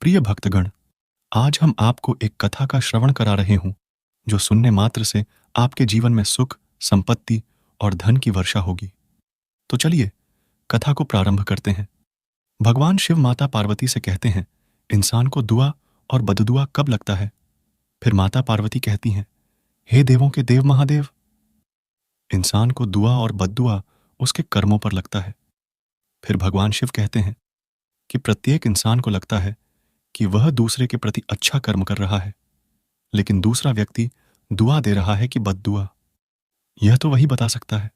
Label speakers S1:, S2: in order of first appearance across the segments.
S1: प्रिय भक्तगण, आज हम आपको एक कथा का श्रवण करा रहे हूं, जो सुनने मात्र से आपके जीवन में सुख, संपत्ति और धन की वर्षा होगी। तो चलिए कथा को प्रारंभ करते हैं। भगवान शिव माता पार्वती से कहते हैं, इंसान को दुआ और बददुआ कब लगता है? फिर माता पार्वती कहती हैं, हे देवों के देव महादेव, इंसान को दुआ और बददुआ उसके कर्मों पर लगता है। फिर भगवान शिव कहते हैं कि प्रत्येक इंसान को लगता है कि वह दूसरे के प्रति अच्छा कर्म कर रहा है, लेकिन दूसरा व्यक्ति दुआ दे रहा है कि बद्दुआ। यह तो वही बता सकता है।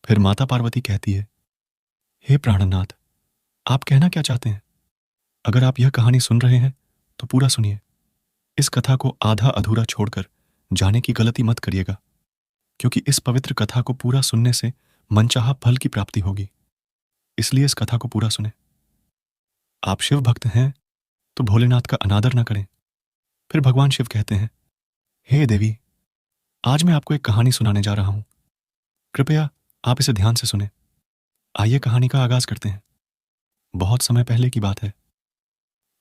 S1: फिर माता पार्वती कहती है, हे प्राणनाथ, आप कहना क्या चाहते हैं? अगर आप यह कहानी सुन रहे हैं तो पूरा सुनिए। इस कथा को आधा अधूरा छोड़कर जाने की गलती मत करिएगा, क्योंकि इस पवित्र कथा को पूरा सुनने से मनचाहा फल की प्राप्ति होगी। इसलिए इस कथा को पूरा सुने। आप शिव भक्त हैं तो भोलेनाथ का अनादर न करें। फिर भगवान शिव कहते हैं, हे देवी, आज मैं आपको एक कहानी सुनाने जा रहा हूं। कृपया आप इसे ध्यान से सुने। आइए कहानी का आगाज करते हैं। बहुत समय पहले की बात है।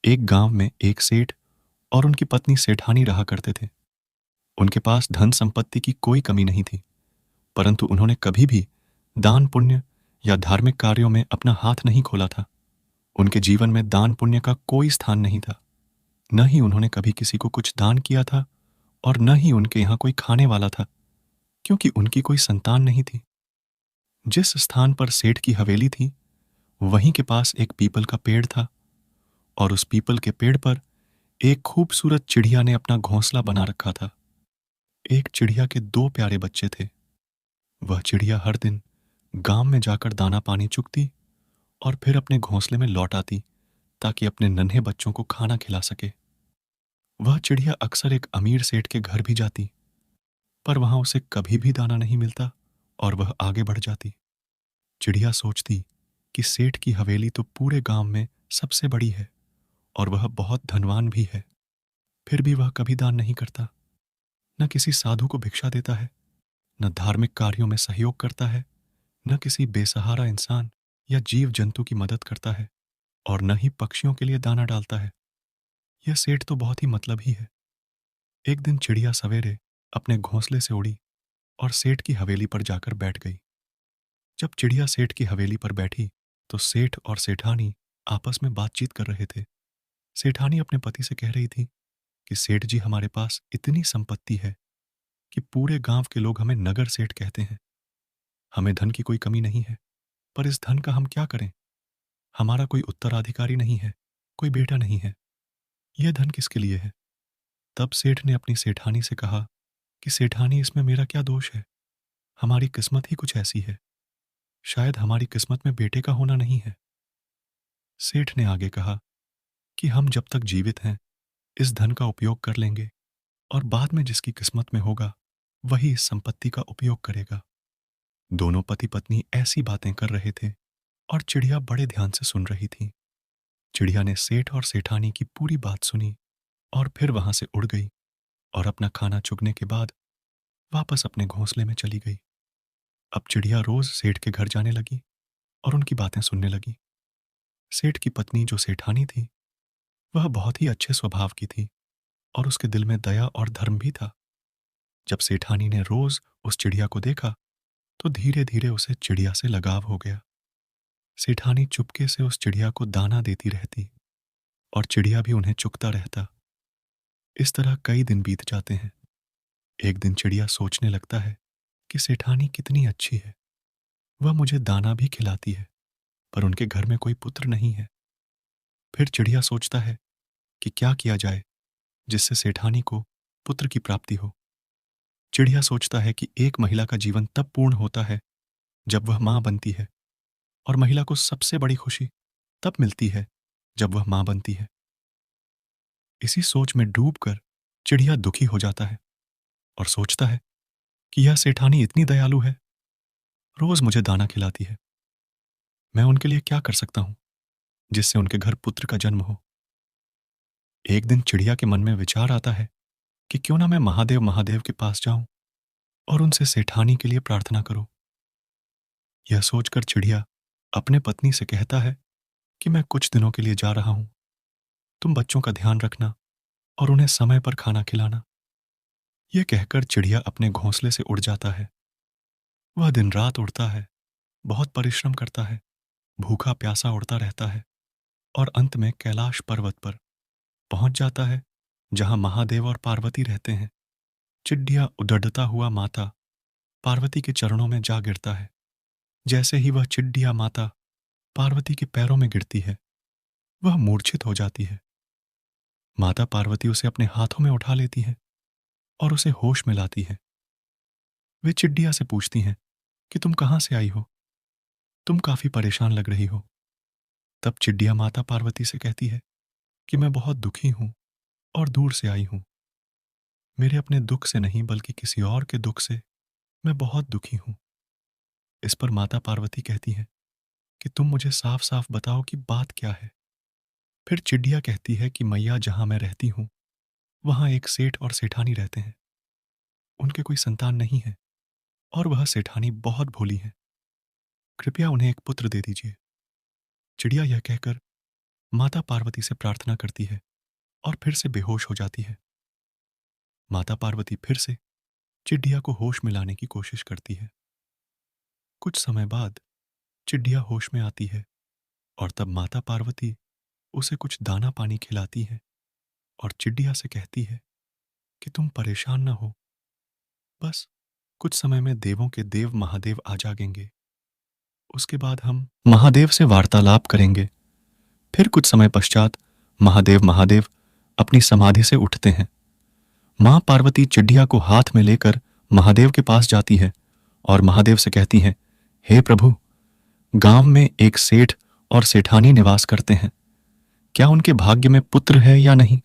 S1: एक गांव में एक सेठ और उनकी पत्नी सेठानी रहा करते थे। उनके पास धन संपत्ति की कोई कमी नहीं थी, परंतु उन्होंने कभी भी दान पुण्य या धार्मिक कार्यों में अपना हाथ नहीं खोला था। उनके जीवन में दान पुण्य का कोई स्थान नहीं था। न ही उन्होंने कभी किसी को कुछ दान किया था, और न ही उनके यहां कोई खाने वाला था, क्योंकि उनकी कोई संतान नहीं थी। जिस स्थान पर सेठ की हवेली थी, वहीं के पास एक पीपल का पेड़ था, और उस पीपल के पेड़ पर एक खूबसूरत चिड़िया ने अपना घोंसला बना रखा था। एक चिड़िया के दो प्यारे बच्चे थे। वह चिड़िया हर दिन गांव में जाकर दाना पानी चुगती और फिर अपने घोंसले में लौट आती, ताकि अपने नन्हे बच्चों को खाना खिला सके। वह चिड़िया अक्सर एक अमीर सेठ के घर भी जाती, पर वहां उसे कभी भी दाना नहीं मिलता और वह आगे बढ़ जाती। चिड़िया सोचती कि सेठ की हवेली तो पूरे गांव में सबसे बड़ी है और वह बहुत धनवान भी है, फिर भी वह कभी दान नहीं करता। न किसी साधु को भिक्षा देता है, न धार्मिक कार्यों में सहयोग करता है, न किसी बेसहारा इंसान या जीव जंतु की मदद करता है, और न ही पक्षियों के लिए दाना डालता है। यह सेठ तो बहुत ही मतलबी है। एक दिन चिड़िया सवेरे अपने घोंसले से उड़ी और सेठ की हवेली पर जाकर बैठ गई। जब चिड़िया सेठ की हवेली पर बैठी तो सेठ और सेठानी आपस में बातचीत कर रहे थे। सेठानी अपने पति से कह रही थी कि सेठ जी, हमारे पास इतनी संपत्ति है कि पूरे गांव के लोग हमें नगर सेठ कहते हैं। हमें धन की कोई कमी नहीं है, पर इस धन का हम क्या करें? हमारा कोई उत्तराधिकारी नहीं है, कोई बेटा नहीं है। यह धन किसके लिए है? तब सेठ ने अपनी सेठानी से कहा कि सेठानी, इसमें मेरा क्या दोष है? हमारी किस्मत ही कुछ ऐसी है। शायद हमारी किस्मत में बेटे का होना नहीं है। सेठ ने आगे कहा कि हम जब तक जीवित हैं इस धन का उपयोग कर लेंगे, और बाद में जिसकी किस्मत में होगा वही इस संपत्ति का उपयोग करेगा। दोनों पति पत्नी ऐसी बातें कर रहे थे और चिड़िया बड़े ध्यान से सुन रही थी। चिड़िया ने सेठ और सेठानी की पूरी बात सुनी और फिर वहां से उड़ गई, और अपना खाना चुगने के बाद वापस अपने घोंसले में चली गई। अब चिड़िया रोज सेठ के घर जाने लगी और उनकी बातें सुनने लगी। सेठ की पत्नी, जो सेठानी थी, वह बहुत ही अच्छे स्वभाव की थी और उसके दिल में दया और धर्म भी था। जब सेठानी ने रोज उस चिड़िया को देखा तो धीरे धीरे उसे चिड़िया से लगाव हो गया। सेठानी चुपके से उस चिड़िया को दाना देती रहती और चिड़िया भी उन्हें चुगता रहता। इस तरह कई दिन बीत जाते हैं। एक दिन चिड़िया सोचने लगता है कि सेठानी कितनी अच्छी है। वह मुझे दाना भी खिलाती है, पर उनके घर में कोई पुत्र नहीं है। फिर चिड़िया सोचता है कि क्या किया जाए जिससे सेठानी को पुत्र की प्राप्ति हो। चिड़िया सोचता है कि एक महिला का जीवन तब पूर्ण होता है जब वह मां बनती है, और महिला को सबसे बड़ी खुशी तब मिलती है जब वह मां बनती है। इसी सोच में डूबकर चिड़िया दुखी हो जाता है और सोचता है कि यह सेठानी इतनी दयालु है, रोज मुझे दाना खिलाती है। मैं उनके लिए क्या कर सकता हूं जिससे उनके घर पुत्र का जन्म हो। एक दिन चिड़िया के मन में विचार आता है कि क्यों ना मैं महादेव महादेव के पास जाऊं और उनसे सेठानी के लिए प्रार्थना करूं। यह सोचकर चिड़िया अपने पत्नी से कहता है कि मैं कुछ दिनों के लिए जा रहा हूं, तुम बच्चों का ध्यान रखना और उन्हें समय पर खाना खिलाना। यह कहकर चिड़िया अपने घोंसले से उड़ जाता है। वह दिन रात उड़ता है, बहुत परिश्रम करता है, भूखा प्यासा उड़ता रहता है और अंत में कैलाश पर्वत पर पहुंच जाता है, जहां महादेव और पार्वती रहते हैं। चिड़िया उड़ता हुआ माता पार्वती के चरणों में जा गिरता है। जैसे ही वह चिड़िया माता पार्वती के पैरों में गिरती है, वह मूर्छित हो जाती है। माता पार्वती उसे अपने हाथों में उठा लेती है और उसे होश में लाती है। वे चिड़िया से पूछती हैं कि तुम कहां से आई हो? तुम काफी परेशान लग रही हो। तब चिड़िया माता पार्वती से कहती है कि मैं बहुत दुखी हूं और दूर से आई हूं। मेरे अपने दुख से नहीं बल्कि किसी और के दुख से मैं बहुत दुखी हूं। इस पर माता पार्वती कहती है कि तुम मुझे साफ साफ बताओ कि बात क्या है। फिर चिड़िया कहती है कि मैया, जहां मैं रहती हूं वहां एक सेठ और सेठानी रहते हैं। उनके कोई संतान नहीं है और वह सेठानी बहुत भोली है। कृपया उन्हें एक पुत्र दे दीजिए। चिड़िया यह कहकर माता पार्वती से प्रार्थना करती है और फिर से बेहोश हो जाती है। माता पार्वती फिर से चिड़िया को होश में लाने की कोशिश करती है। कुछ समय बाद चिड़िया होश में आती है और तब माता पार्वती उसे कुछ दाना पानी खिलाती है और चिड़िया से कहती है कि तुम परेशान ना हो, बस कुछ समय में देवों के देव महादेव आ जाएंगे। उसके बाद हम महादेव से वार्तालाप करेंगे। फिर कुछ समय पश्चात महादेव महादेव अपनी समाधि से उठते हैं। मां पार्वती चिड़िया को हाथ में लेकर महादेव के पास जाती है और महादेव से कहती हैं, हे प्रभु, गांव में एक सेठ और सेठानी निवास करते हैं। क्या उनके भाग्य में पुत्र है या नहीं?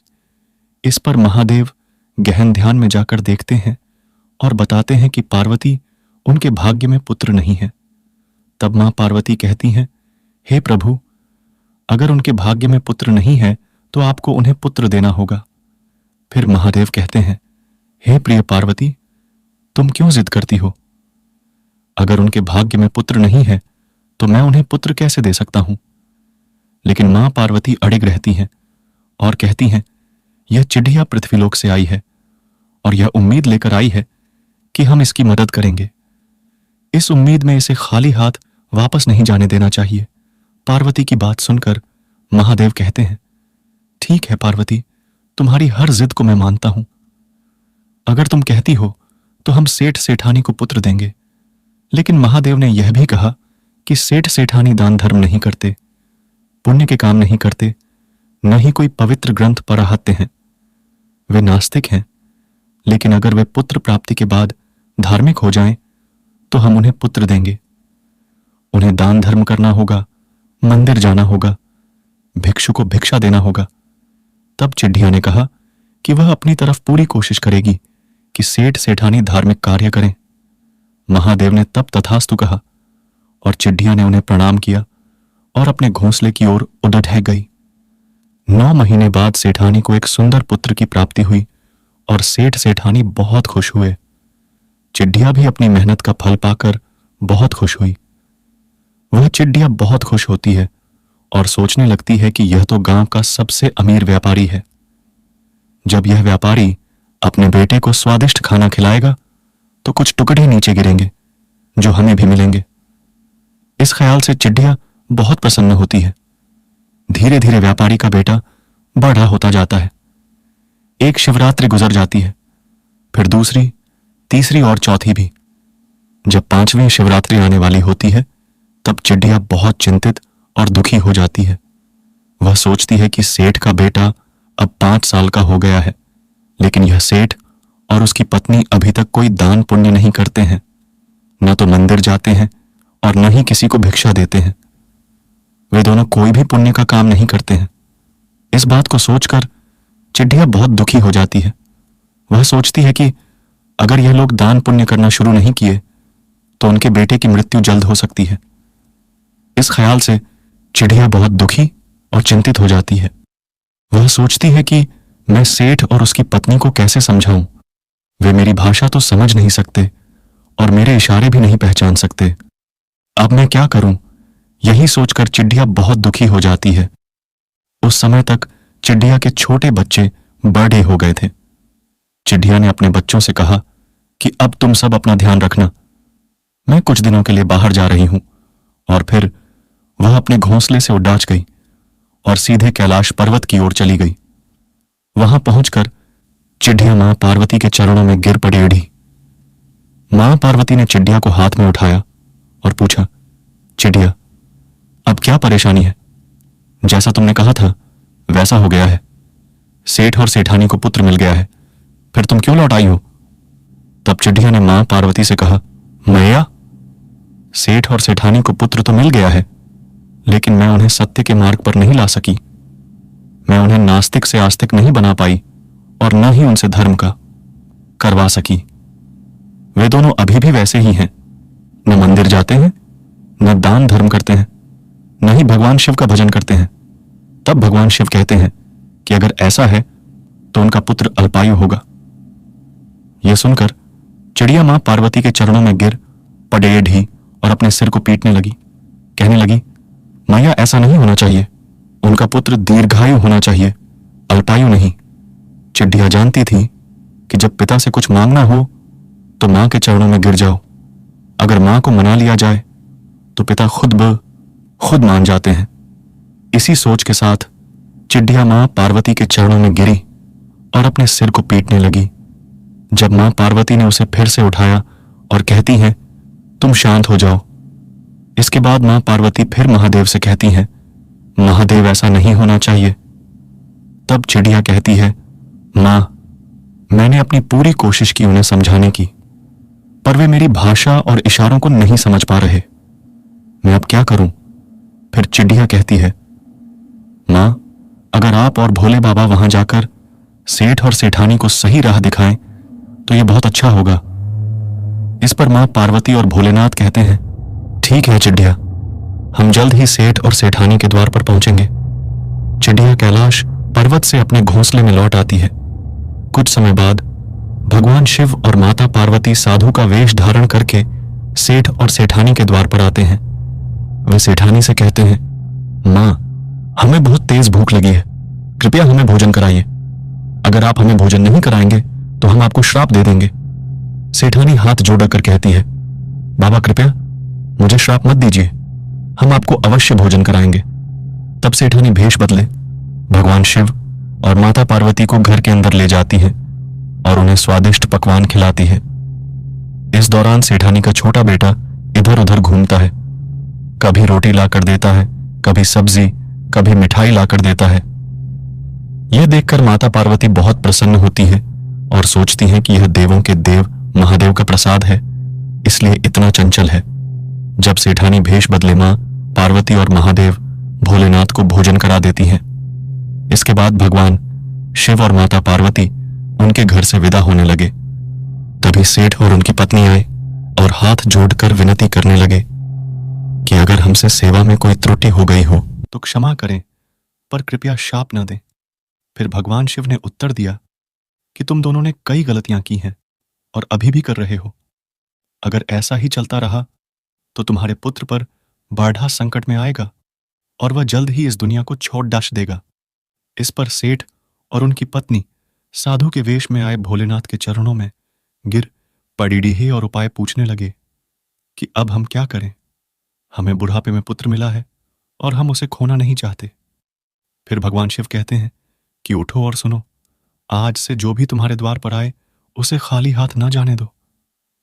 S1: इस पर महादेव गहन ध्यान में जाकर देखते हैं और बताते हैं कि पार्वती, उनके भाग्य में पुत्र नहीं है। तब मां पार्वती कहती हैं, हे प्रभु, अगर उनके भाग्य में पुत्र नहीं है तो आपको उन्हें पुत्र देना होगा। फिर महादेव कहते हैं, हे प्रिय पार्वती, तुम क्यों जिद करती हो? अगर उनके भाग्य में पुत्र नहीं है तो मैं उन्हें पुत्र कैसे दे सकता हूं? लेकिन मां पार्वती अड़िग रहती हैं और कहती हैं, यह चिड़िया पृथ्वीलोक से आई है और यह उम्मीद लेकर आई है कि हम इसकी मदद करेंगे। इस उम्मीद में इसे खाली हाथ वापस नहीं जाने देना चाहिए। पार्वती की बात सुनकर महादेव कहते हैं, ठीक है पार्वती, तुम्हारी हर जिद को मैं मानता हूं। अगर तुम कहती हो तो हम सेठ सेठानी को पुत्र देंगे। लेकिन महादेव ने यह भी कहा कि सेठ सेठानी दान धर्म नहीं करते, पुण्य के काम नहीं करते, न ही कोई पवित्र ग्रंथ पढ़ाते हैं। वे नास्तिक हैं। लेकिन अगर वे पुत्र प्राप्ति के बाद धार्मिक हो जाएं तो हम उन्हें पुत्र देंगे। उन्हें दान धर्म करना होगा, मंदिर जाना होगा, भिक्षु को भिक्षा देना होगा। तब चिड़िया ने कहा कि वह अपनी तरफ पूरी कोशिश करेगी कि सेठ सेठानी धार्मिक कार्य करें। महादेव ने तब तथास्तु कहा और चिड़िया ने उन्हें प्रणाम किया और अपने घोंसले की ओर उड़ गई। 9 महीने बाद सेठानी को एक सुंदर पुत्र की प्राप्ति हुई और सेठ सेठानी बहुत खुश हुए। चिड़िया भी अपनी मेहनत का फल पाकर बहुत खुश हुई। वह चिड़िया बहुत खुश होती है और सोचने लगती है कि यह तो गांव का सबसे अमीर व्यापारी है। जब यह व्यापारी अपने बेटे को स्वादिष्ट खाना खिलाएगा तो कुछ टुकड़े नीचे गिरेंगे जो हमें भी मिलेंगे। इस ख्याल से चिड़िया बहुत प्रसन्न होती है। धीरे धीरे व्यापारी का बेटा बड़ा होता जाता है। एक शिवरात्रि गुजर जाती है, फिर दूसरी, तीसरी और चौथी भी। जब 5वीं शिवरात्रि आने वाली होती है तब चिड़िया बहुत चिंतित और दुखी हो जाती है। वह सोचती है कि सेठ का बेटा अब 5 साल का हो गया है, लेकिन यह सेठ और उसकी पत्नी अभी तक कोई दान पुण्य नहीं करते हैं, न तो मंदिर जाते हैं और न ही किसी को भिक्षा देते हैं। वे दोनों कोई भी पुण्य का काम नहीं करते हैं। इस बात को सोचकर चिड़िया बहुत दुखी हो जाती है। वह सोचती है कि अगर यह लोग दान पुण्य करना शुरू नहीं किए तो उनके बेटे की मृत्यु जल्द हो सकती है। इस ख्याल से चिड़िया बहुत दुखी और चिंतित हो जाती है। वह सोचती है कि मैं सेठ और उसकी पत्नी को कैसे समझाऊं। वे मेरी भाषा तो समझ नहीं सकते और मेरे इशारे भी नहीं पहचान सकते। अब मैं क्या करूं? यही सोचकर चिड़िया बहुत दुखी हो जाती है। उस समय तक चिड़िया के छोटे बच्चे बड़े हो गए थे। चिड़िया ने अपने बच्चों से कहा कि अब तुम सब अपना ध्यान रखना, मैं कुछ दिनों के लिए बाहर जा रही हूं। और फिर वह अपने घोंसले से उड़ाच गई और सीधे कैलाश पर्वत की ओर चली गई। वहां पहुंचकर चिड़िया मां पार्वती के चरणों में गिर पड़ी। मां पार्वती ने चिड़िया को हाथ में उठाया और पूछा, चिड़िया, अब क्या परेशानी है? जैसा तुमने कहा था वैसा हो गया है। सेठ और सेठानी को पुत्र मिल गया है, फिर तुम क्यों लौट आई हो? तब चिड़िया ने मां पार्वती से कहा, मैया, सेठ और सेठानी को पुत्र तो मिल गया है, लेकिन मैं उन्हें सत्य के मार्ग पर नहीं ला सकी। मैं उन्हें नास्तिक से आस्तिक नहीं बना पाई और न ही उनसे धर्म का करवा सकी। वे दोनों अभी भी वैसे ही हैं, न मंदिर जाते हैं, न दान धर्म करते हैं, न ही भगवान शिव का भजन करते हैं। तब भगवान शिव कहते हैं कि अगर ऐसा है तो उनका पुत्र अल्पायु होगा। यह सुनकर चिड़िया मां पार्वती के चरणों में गिर पड़ी और अपने सिर को पीटने लगी, कहने लगी, मैया, ऐसा नहीं होना चाहिए। उनका पुत्र दीर्घायु होना चाहिए, अल्पायु नहीं। चिड़िया जानती थी कि जब पिता से कुछ मांगना हो तो मां के चरणों में गिर जाओ। अगर मां को मना लिया जाए तो पिता खुद मान जाते हैं। इसी सोच के साथ चिड़िया मां पार्वती के चरणों में गिरी और अपने सिर को पीटने लगी। जब मां पार्वती ने उसे फिर से उठाया और कहती हैं, तुम शांत हो जाओ। इसके बाद मां पार्वती फिर महादेव से कहती हैं, महादेव, ऐसा नहीं होना चाहिए। तब चिड़िया कहती है, मां, मैंने अपनी पूरी कोशिश की उन्हें समझाने की, पर वे मेरी भाषा और इशारों को नहीं समझ पा रहे। मैं अब क्या करूं? फिर चिड़िया कहती है, मां, अगर आप और भोले बाबा वहां जाकर सेठ और सेठानी को सही राह दिखाएं तो यह बहुत अच्छा होगा। इस पर मां पार्वती और भोलेनाथ कहते हैं, ठीक है चिड़िया, हम जल्द ही सेठ और सेठानी के द्वार पर पहुंचेंगे। चिड़िया कैलाश पर्वत से अपने घोंसले में लौट आती है। कुछ समय बाद भगवान शिव और माता पार्वती साधु का वेश धारण करके सेठ और सेठानी के द्वार पर आते हैं। वे सेठानी से कहते हैं, मां, हमें बहुत तेज भूख लगी है, कृपया हमें भोजन कराइए। अगर आप हमें भोजन नहीं कराएंगे तो हम आपको श्राप दे देंगे। सेठानी हाथ जोड़कर कहती है, बाबा, कृपया मुझे श्राप मत दीजिए, हम आपको अवश्य भोजन कराएंगे। तब सेठानी भेष बदले भगवान शिव और माता पार्वती को घर के अंदर ले जाती है और उन्हें स्वादिष्ट पकवान खिलाती है। इस दौरान सेठानी का छोटा बेटा इधर उधर घूमता है, कभी रोटी लाकर देता है, कभी सब्जी, कभी मिठाई लाकर देता है। यह देखकर माता पार्वती बहुत प्रसन्न होती है और सोचती हैं कि यह देवों के देव महादेव का प्रसाद है, इसलिए इतना चंचल है। जब सेठानी भेष बदले मां पार्वती और महादेव भोलेनाथ को भोजन करा देती हैं। इसके बाद भगवान शिव और माता पार्वती उनके घर से विदा होने लगे। तभी सेठ और उनकी पत्नी आए और हाथ जोड़कर विनती करने लगे कि अगर हमसे सेवा में कोई त्रुटि हो गई हो तो क्षमा करें, पर कृपया शाप न दें। फिर भगवान शिव ने उत्तर दिया कि तुम दोनों ने कई गलतियां की हैं और अभी भी कर रहे हो। अगर ऐसा ही चलता रहा तो तुम्हारे पुत्र पर बाढ़ा संकट में आएगा और वह जल्द ही इस दुनिया को छोड़ डाश देगा। इस पर सेठ और उनकी पत्नी साधु के वेश में आए भोलेनाथ के चरणों में गिर पड़ीडीहे और उपाय पूछने लगे कि अब हम क्या करें। हमें बुढ़ापे में पुत्र मिला है और हम उसे खोना नहीं चाहते। फिर भगवान शिव कहते हैं कि उठो और सुनो, आज से जो भी तुम्हारे द्वार पर आए उसे खाली हाथ ना जाने दो।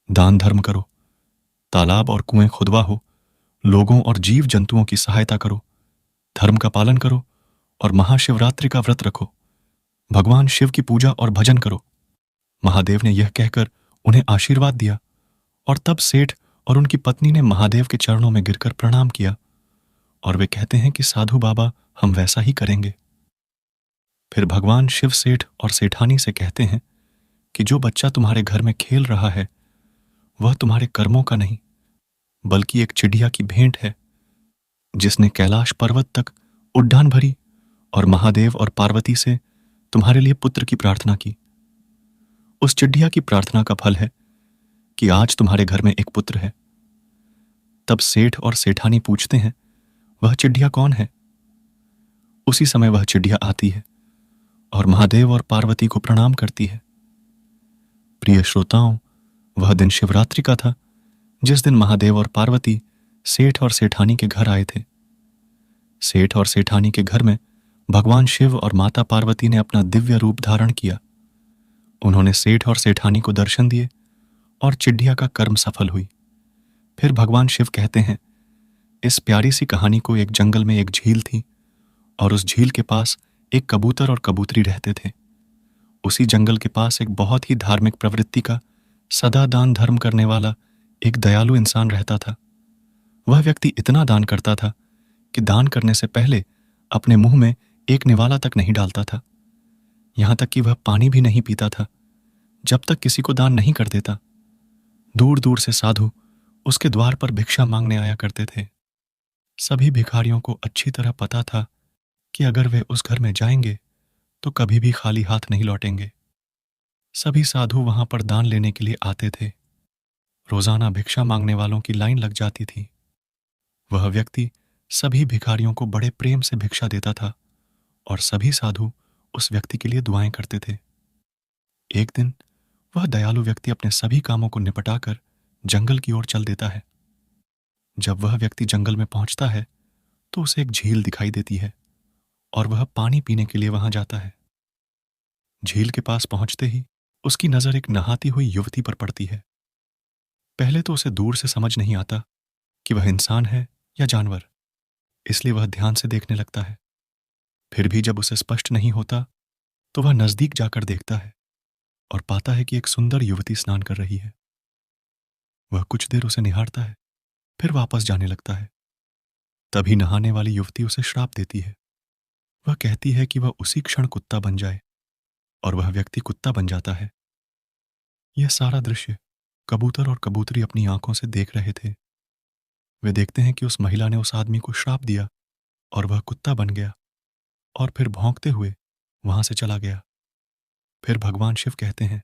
S1: दान धर्म करो, तालाब और कुएं खुदवाओ, लोगों और जीव जंतुओं की सहायता करो, धर्म का पालन करो और महाशिवरात्रि का व्रत रखो। भगवान शिव की पूजा और भजन करो। महादेव ने यह कहकर उन्हें आशीर्वाद दिया और तब सेठ और उनकी पत्नी ने महादेव के चरणों में गिरकर प्रणाम किया और वे कहते हैं कि साधु बाबा, हम वैसा ही करेंगे। फिर भगवान शिव सेठ और सेठानी से कहते हैं कि जो बच्चा तुम्हारे घर में खेल रहा है वह तुम्हारे कर्मों का नहीं बल्कि एक चिड़िया की भेंट है, जिसने कैलाश पर्वत तक उड्डान भरी और महादेव और पार्वती से तुम्हारे लिए पुत्र की प्रार्थना की। उस चिड़िया की प्रार्थना का फल है कि आज तुम्हारे घर में एक पुत्र है। तब सेठ और सेठानी पूछते हैं, वह चिड़िया कौन है? उसी समय वह चिड़िया आती है और महादेव और पार्वती को प्रणाम करती है। प्रिय श्रोताओं, वह दिन शिवरात्रि का था, जिस दिन महादेव और पार्वती सेठ और सेठानी के घर आए थे। सेठ और सेठानी के घर में भगवान शिव और माता पार्वती ने अपना दिव्य रूप धारण किया। उन्होंने सेठ और सेठानी को दर्शन दिए और चिड्ढिया का कर्म सफल हुई। फिर भगवान शिव कहते हैं, इस प्यारी सी कहानी को एक जंगल में एक झील थी और उस झील के पास एक कबूतर और कबूतरी रहते थे। उसी जंगल के पास एक बहुत ही धार्मिक प्रवृत्ति का सदा दान धर्म करने वाला एक दयालु इंसान रहता था। वह व्यक्ति इतना दान करता था कि दान करने से पहले अपने मुंह में एक निवाला तक नहीं डालता था। यहां तक कि वह पानी भी नहीं पीता था जब तक किसी को दान नहीं कर देता। दूर दूर से साधु उसके द्वार पर भिक्षा मांगने आया करते थे। सभी भिखारियों को अच्छी तरह पता था कि अगर वे उस घर में जाएंगे तो कभी भी खाली हाथ नहीं लौटेंगे। सभी साधु वहां पर दान लेने के लिए आते थे। रोजाना भिक्षा मांगने वालों की लाइन लग जाती थी। वह व्यक्ति सभी भिखारियों को बड़े प्रेम से भिक्षा देता था और सभी साधु उस व्यक्ति के लिए दुआएं करते थे। एक दिन वह दयालु व्यक्ति अपने सभी कामों को निपटाकर जंगल की ओर चल देता है। जब वह व्यक्ति जंगल में पहुंचता है तो उसे एक झील दिखाई देती है और वह पानी पीने के लिए वहां जाता है। झील के पास पहुंचते ही उसकी नजर एक नहाती हुई युवती पर पड़ती है। पहले तो उसे दूर से समझ नहीं आता कि वह इंसान है या जानवर, इसलिए वह ध्यान से देखने लगता है। फिर भी जब उसे स्पष्ट नहीं होता तो वह नजदीक जाकर देखता है और पाता है कि एक सुंदर युवती स्नान कर रही है। वह कुछ देर उसे निहारता है, फिर वापस जाने लगता है। तभी नहाने वाली युवती उसे श्राप देती है। वह कहती है कि वह उसी क्षण कुत्ता बन जाए और वह व्यक्ति कुत्ता बन जाता है। यह सारा दृश्य कबूतर और कबूतरी अपनी आंखों से देख रहे थे। वे देखते हैं कि उस महिला ने उस आदमी को श्राप दिया और वह कुत्ता बन गया और फिर भौंकते हुए वहां से चला गया। फिर भगवान शिव कहते हैं,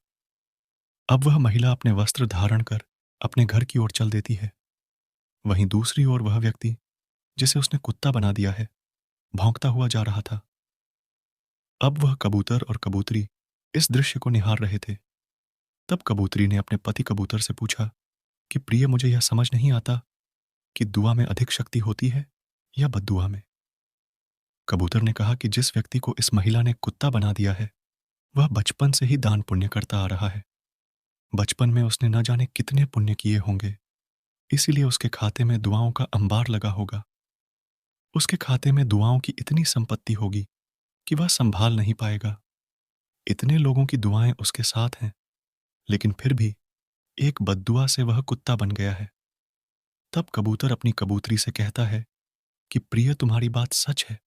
S1: अब वह महिला अपने वस्त्र धारण कर अपने घर की ओर चल देती है। वहीं दूसरी ओर वह व्यक्ति जिसे उसने कुत्ता बना दिया है भौंकता हुआ जा रहा था। अब वह कबूतर और कबूतरी इस दृश्य को निहार रहे थे। तब कबूतरी ने अपने पति कबूतर से पूछा कि प्रिय, मुझे यह समझ नहीं आता कि दुआ में अधिक शक्ति होती है या बद्दुआ में। कबूतर ने कहा कि जिस व्यक्ति को इस महिला ने कुत्ता बना दिया है वह बचपन से ही दान पुण्य करता आ रहा है। बचपन में उसने न जाने कितने पुण्य किए होंगे, इसीलिए उसके खाते में दुआओं का अंबार लगा होगा। उसके खाते में दुआओं की इतनी संपत्ति होगी कि वह संभाल नहीं पाएगा। इतने लोगों की दुआएं उसके साथ हैं, लेकिन फिर भी एक बद्दुआ से वह कुत्ता बन गया है। तब कबूतर अपनी कबूतरी से कहता है कि प्रिय, तुम्हारी बात सच है,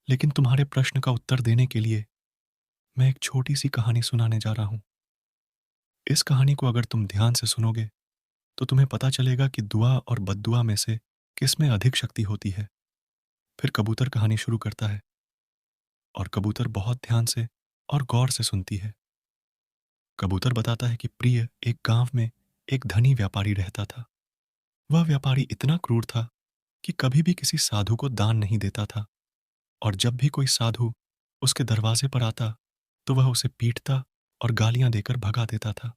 S1: लेकिन तुम्हारे प्रश्न का उत्तर देने के लिए मैं एक छोटी सी कहानी सुनाने जा रहा हूं। इस कहानी को अगर तुम ध्यान से सुनोगे तो तुम्हें पता चलेगा कि दुआ और बद्दुआ में से किस में अधिक शक्ति होती है। फिर कबूतर कहानी शुरू करता है और कबूतर बहुत ध्यान से और गौर से सुनती है। कबूतर बताता है कि प्रिय, एक गांव में एक धनी व्यापारी रहता था। वह व्यापारी इतना क्रूर था कि कभी भी किसी साधु को दान नहीं देता था और जब भी कोई साधु उसके दरवाजे पर आता तो वह उसे पीटता और गालियां देकर भगा देता था।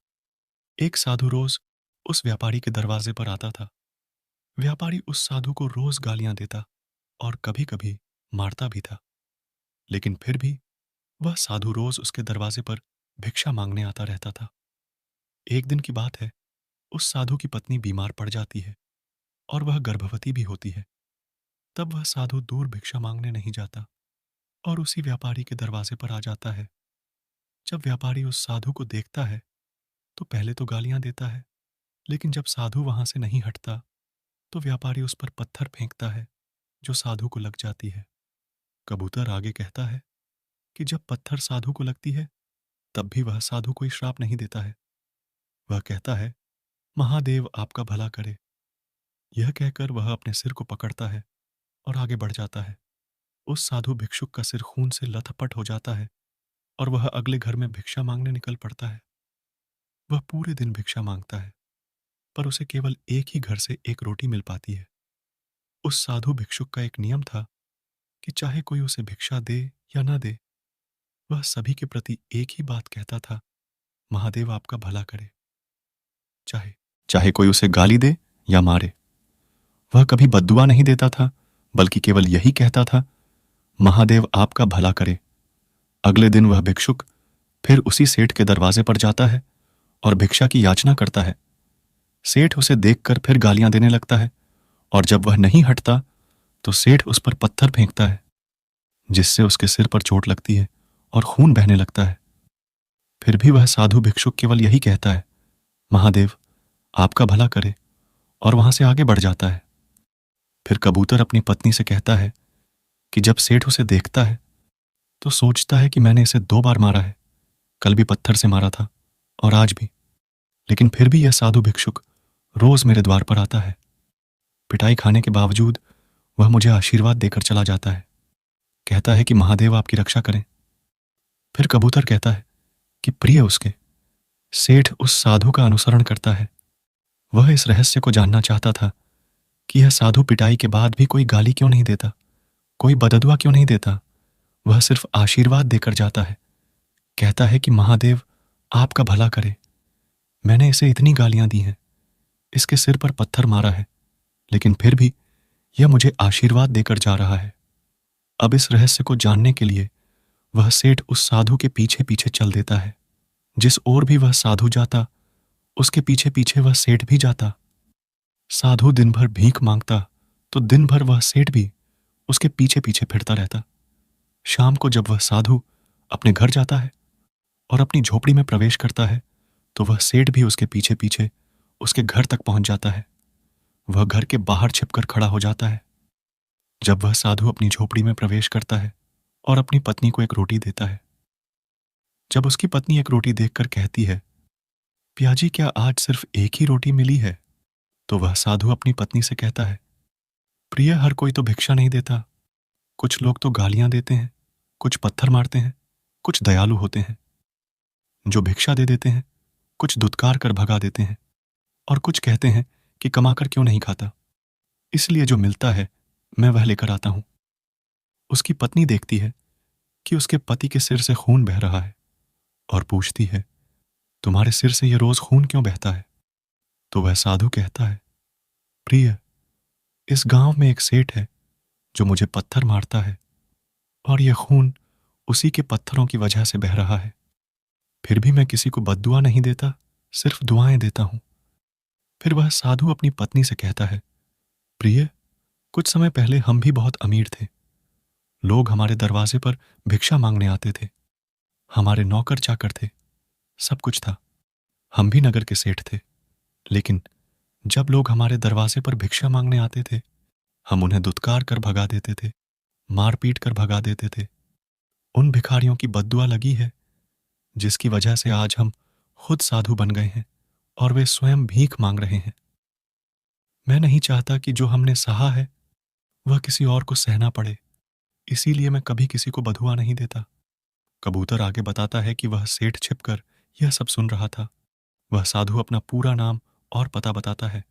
S1: एक साधु रोज उस व्यापारी के दरवाजे पर आता था। व्यापारी उस साधु को रोज गालियां देता और कभी कभी मारता भी था, लेकिन फिर भी वह साधु रोज उसके दरवाजे पर भिक्षा मांगने आता रहता था। एक दिन की बात है, उस साधु की पत्नी बीमार पड़ जाती है और वह गर्भवती भी होती है। तब वह साधु दूर भिक्षा मांगने नहीं जाता और उसी व्यापारी के दरवाजे पर आ जाता है। जब व्यापारी उस साधु को देखता है तो पहले तो गालियां देता है, लेकिन जब साधु वहां से नहीं हटता तो व्यापारी उस पर पत्थर फेंकता है जो साधु को लग जाती है। कबूतर आगे कहता है कि जब पत्थर साधु को लगती है तब भी वह साधु कोई श्राप नहीं देता है। वह कहता है, महादेव आपका भला करे। यह कहकर वह अपने सिर को पकड़ता है और आगे बढ़ जाता है। उस साधु भिक्षुक का सिर खून से लथपथ हो जाता है और वह अगले घर में भिक्षा मांगने निकल पड़ता है। वह पूरे दिन भिक्षा मांगता है, पर उसे केवल एक ही घर से एक रोटी मिल पाती है। उस साधु भिक्षुक का एक नियम था कि चाहे कोई उसे भिक्षा दे या ना दे, वह सभी के प्रति एक ही बात कहता था, महादेव आपका भला करे। चाहे चाहे कोई उसे गाली दे या मारे, वह कभी बद्दुआ नहीं देता था, बल्कि केवल यही कहता था, महादेव आपका भला करे। अगले दिन वह भिक्षुक फिर उसी सेठ के दरवाजे पर जाता है और भिक्षा की याचना करता है। सेठ उसे देखकर फिर गालियां देने लगता है, और जब वह नहीं हटता तो सेठ उस पर पत्थर फेंकता है, जिससे उसके सिर पर चोट लगती है और खून बहने लगता है। फिर भी वह साधु भिक्षुक केवल यही कहता है, महादेव आपका भला करे, और वहां से आगे बढ़ जाता है। फिर कबूतर अपनी पत्नी से कहता है कि जब सेठ उसे देखता है तो सोचता है कि मैंने इसे 2 बार मारा है, कल भी पत्थर से मारा था और आज भी, लेकिन फिर भी यह साधु भिक्षुक रोज मेरे द्वार पर आता है। पिटाई खाने के बावजूद वह मुझे आशीर्वाद देकर चला जाता है, कहता है कि महादेव आपकी रक्षा करें। फिर कबूतर कहता है कि प्रिय उसके सेठ उस साधु का अनुसरण करता है। वह इस रहस्य को जानना चाहता था कि यह साधु पिटाई के बाद भी कोई गाली क्यों नहीं देता, कोई बददुआ क्यों नहीं देता। वह सिर्फ आशीर्वाद देकर जाता है, कहता है कि महादेव आपका भला करे। मैंने इसे इतनी गालियां दी हैं, इसके सिर पर पत्थर मारा है, लेकिन फिर भी यह मुझे आशीर्वाद देकर जा रहा है। अब इस रहस्य को जानने के लिए वह सेठ उस साधु के पीछे पीछे चल देता है। जिस ओर भी वह साधु जाता, उसके पीछे पीछे वह सेठ भी जाता। साधु दिन भर भीख मांगता तो दिन भर वह सेठ भी उसके पीछे पीछे फिरता रहता। शाम को जब वह साधु अपने घर जाता है और अपनी झोपड़ी में प्रवेश करता है, तो वह सेठ भी उसके पीछे पीछे उसके घर तक पहुंच जाता है। वह घर के बाहर छिपकर खड़ा हो जाता है। जब वह साधु अपनी झोपड़ी में प्रवेश करता है और अपनी पत्नी को एक रोटी देता है, जब उसकी पत्नी एक रोटी देखकर कहती है, पियाजी क्या आज सिर्फ एक ही रोटी मिली है, तो वह साधु अपनी पत्नी से कहता है, प्रिय हर कोई तो भिक्षा नहीं देता, कुछ लोग तो गालियां देते हैं, कुछ पत्थर मारते हैं, कुछ दयालु होते हैं। जो भिक्षा दे देते हैं, कुछ दुत्कार कर भगा देते हैं, और कुछ कहते हैं कि कमाकर क्यों नहीं खाता, इसलिए जो मिलता है मैं वह लेकर आता हूं। उसकी पत्नी देखती है कि उसके पति के सिर से खून बह रहा है और पूछती है, तुम्हारे सिर से यह रोज खून क्यों बहता है? तो वह साधु कहता है, प्रिय इस गांव में एक सेठ है जो मुझे पत्थर मारता है, और यह खून उसी के पत्थरों की वजह से बह रहा है। फिर भी मैं किसी को बद्दुआ नहीं देता, सिर्फ दुआएं देता हूं। फिर वह साधु अपनी पत्नी से कहता है, प्रिय कुछ समय पहले हम भी बहुत अमीर थे। लोग हमारे दरवाजे पर भिक्षा मांगने आते थे। हमारे नौकर चाकर थे, सब कुछ था। हम भी नगर के सेठ थे। लेकिन जब लोग हमारे दरवाजे पर भिक्षा मांगने आते थे, हम उन्हें दुत्कार कर भगा देते थे, मार पीट कर भगा देते थे। उन भिखारियों की बद्दुआ लगी है, जिसकी वजह से आज हम खुद साधु बन गए हैं और वे स्वयं भीख मांग रहे हैं। मैं नहीं चाहता कि जो हमने सहा है वह किसी और को सहना पड़े, इसीलिए मैं कभी किसी को बधुआ नहीं देता। कबूतर आगे बताता है कि वह सेठ छिपकर यह सब सुन रहा था। वह साधु अपना पूरा नाम और पता बताता है।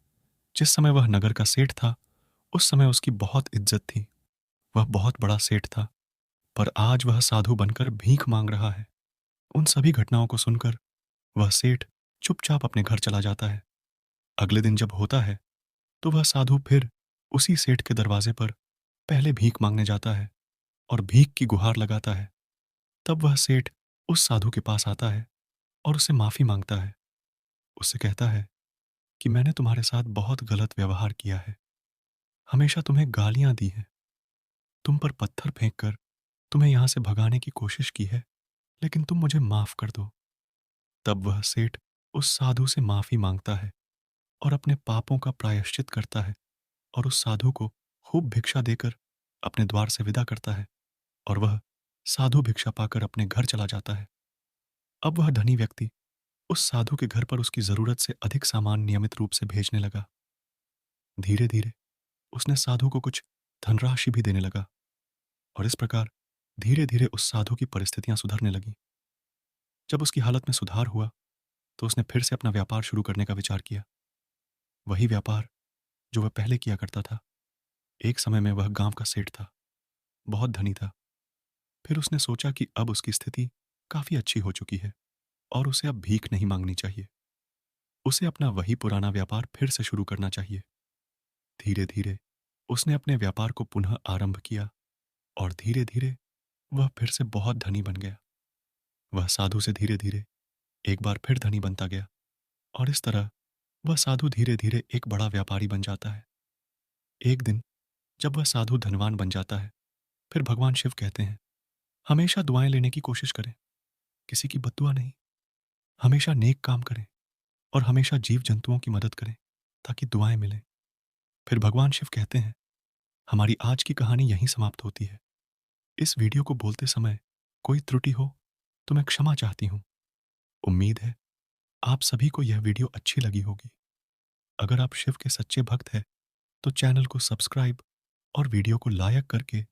S1: जिस समय वह नगर का सेठ था, उस समय उसकी बहुत इज्जत थी। वह बहुत बड़ा सेठ था, पर आज वह साधु बनकर भीख मांग रहा है। उन सभी घटनाओं को सुनकर वह सेठ चुपचाप अपने घर चला जाता है। अगले दिन जब होता है, तो वह साधु फिर उसी सेठ के दरवाजे पर पहले भीख मांगने जाता है और भीख की गुहार लगाता है। तब वह सेठ उस साधु के पास आता है और उससे माफी मांगता है। उससे कहता है कि मैंने तुम्हारे साथ बहुत गलत व्यवहार किया है, हमेशा तुम्हें गालियां दी हैं, तुम पर पत्थर फेंक कर तुम्हें यहां से भगाने की कोशिश की है, लेकिन तुम मुझे माफ कर दो। तब वह सेठ उस साधु से माफी मांगता है और अपने पापों का प्रायश्चित करता है, और उस साधु को खूब भिक्षा देकर अपने द्वार से विदा करता है, और वह साधु भिक्षा पाकर अपने घर चला जाता है। अब वह धनी व्यक्ति उस साधु के घर पर उसकी जरूरत से अधिक सामान नियमित रूप से भेजने लगा। धीरे धीरे उसने साधु को कुछ धनराशि भी देने लगा, और इस प्रकार धीरे धीरे उस साधु की परिस्थितियां सुधरने लगी। जब उसकी हालत में सुधार हुआ, तो उसने फिर से अपना व्यापार शुरू करने का विचार किया। वही व्यापार जो वह पहले किया करता था। एक समय में वह गांव का सेठ था, बहुत धनी था। फिर उसने सोचा कि अब उसकी स्थिति काफी अच्छी हो चुकी है और उसे अब भीख नहीं मांगनी चाहिए। उसे अपना वही पुराना व्यापार फिर से शुरू करना चाहिए। धीरे धीरे उसने अपने व्यापार को पुनः आरंभ किया और धीरे धीरे वह फिर से बहुत धनी बन गया। वह साधु से धीरे धीरे एक बार फिर धनी बनता गया और इस तरह वह साधु धीरे धीरे एक बड़ा व्यापारी बन जाता है। एक दिन जब वह साधु धनवान बन जाता है, फिर भगवान शिव कहते हैं, हमेशा दुआएं लेने की कोशिश करें, किसी की बद्दुआ नहीं। हमेशा नेक काम करें और हमेशा जीव जंतुओं की मदद करें ताकि दुआएं मिलें। फिर भगवान शिव कहते हैं, हमारी आज की कहानी यहीं समाप्त होती है। इस वीडियो को बोलते समय कोई त्रुटि हो तो मैं क्षमा चाहती हूँ। उम्मीद है आप सभी को यह वीडियो अच्छी लगी होगी। अगर आप शिव के सच्चे भक्त हैं तो चैनल को सब्सक्राइब और वीडियो को लाइक करके